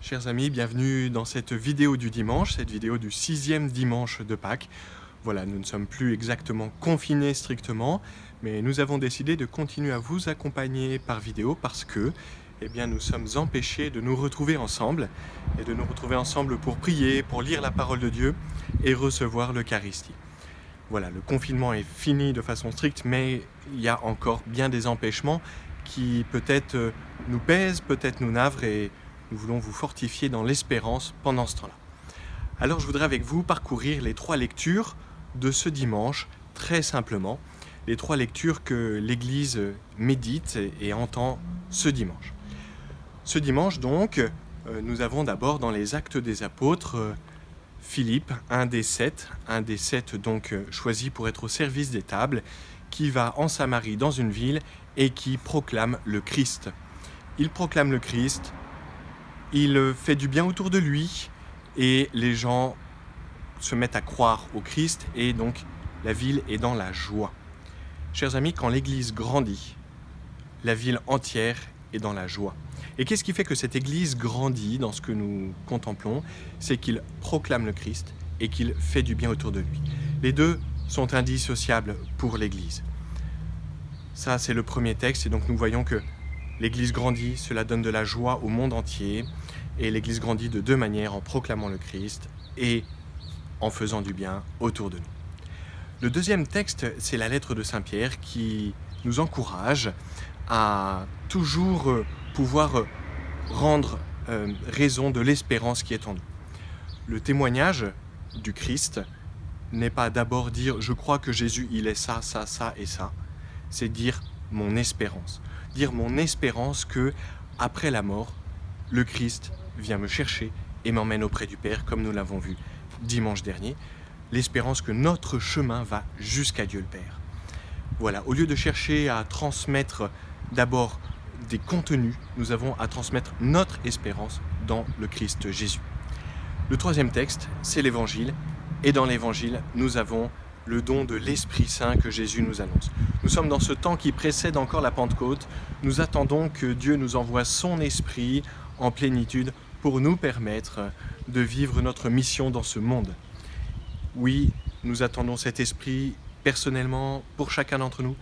Chers amis, bienvenue dans cette vidéo du dimanche, cette vidéo du 6e dimanche de Pâques. Voilà, nous ne sommes plus exactement confinés strictement, mais nous avons décidé de continuer à vous accompagner par vidéo parce que, nous sommes empêchés de nous retrouver ensemble et de nous retrouver ensemble pour prier, pour lire la parole de Dieu et recevoir l'Eucharistie. Voilà, le confinement est fini de façon stricte, mais il y a encore bien des empêchements qui peut-être nous pèsent, peut-être nous navrent et nous voulons vous fortifier dans l'espérance pendant ce temps-là. Alors je voudrais avec vous parcourir les 3 lectures de ce dimanche, très simplement, les 3 lectures que l'Église médite et entend ce dimanche. Ce dimanche donc, nous avons d'abord dans les Actes des Apôtres, Philippe, un des 7 donc choisi pour être au service des tables, qui va en Samarie dans une ville et qui proclame le Christ. Il proclame le Christ, il fait du bien autour de lui et les gens se mettent à croire au Christ et donc la ville est dans la joie. Chers amis, quand l'Église grandit, la ville entière est dans la joie. Et qu'est-ce qui fait que cette Église grandit dans ce que nous contemplons? C'est qu'il proclame le Christ et qu'il fait du bien autour de lui. Les deux sont indissociables pour l'Église. Ça, c'est le premier texte et donc nous voyons que l'Église grandit, cela donne de la joie au monde entier et l'Église grandit de 2 manières, en proclamant le Christ et en faisant du bien autour de nous. Le deuxième texte, c'est la lettre de Saint Pierre qui nous encourage à toujours pouvoir rendre raison de l'espérance qui est en nous. Le témoignage du Christ n'est pas d'abord dire « je crois que Jésus il est ça, ça, ça et ça », c'est dire mon espérance. Dire mon espérance que, après la mort, le Christ vient me chercher et m'emmène auprès du Père, comme nous l'avons vu dimanche dernier. L'espérance que notre chemin va jusqu'à Dieu le Père. Voilà, au lieu de chercher à transmettre d'abord des contenus, nous avons à transmettre notre espérance dans le Christ Jésus. Le 3e texte, c'est l'Évangile, et dans l'Évangile, nous avons le don de l'Esprit Saint que Jésus nous annonce. Nous sommes dans ce temps qui précède encore la Pentecôte. Nous attendons que Dieu nous envoie son Esprit en plénitude pour nous permettre de vivre notre mission dans ce monde. Oui, nous attendons cet Esprit personnellement pour chacun d'entre nous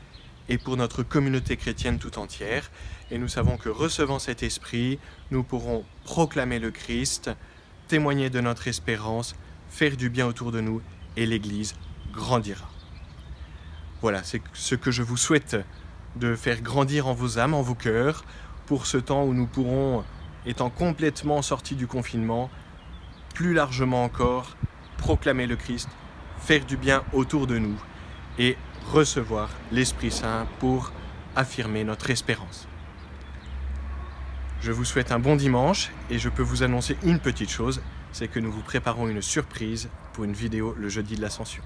et pour notre communauté chrétienne tout entière. Et nous savons que recevant cet Esprit, nous pourrons proclamer le Christ, témoigner de notre espérance, faire du bien autour de nous et l'Église grandira. Voilà, c'est ce que je vous souhaite de faire grandir en vos âmes, en vos cœurs, pour ce temps où nous pourrons, étant complètement sortis du confinement, plus largement encore, proclamer le Christ, faire du bien autour de nous et recevoir l'Esprit Saint pour affirmer notre espérance. Je vous souhaite un bon dimanche et je peux vous annoncer une petite chose, c'est que nous vous préparons une surprise pour une vidéo le jeudi de l'Ascension.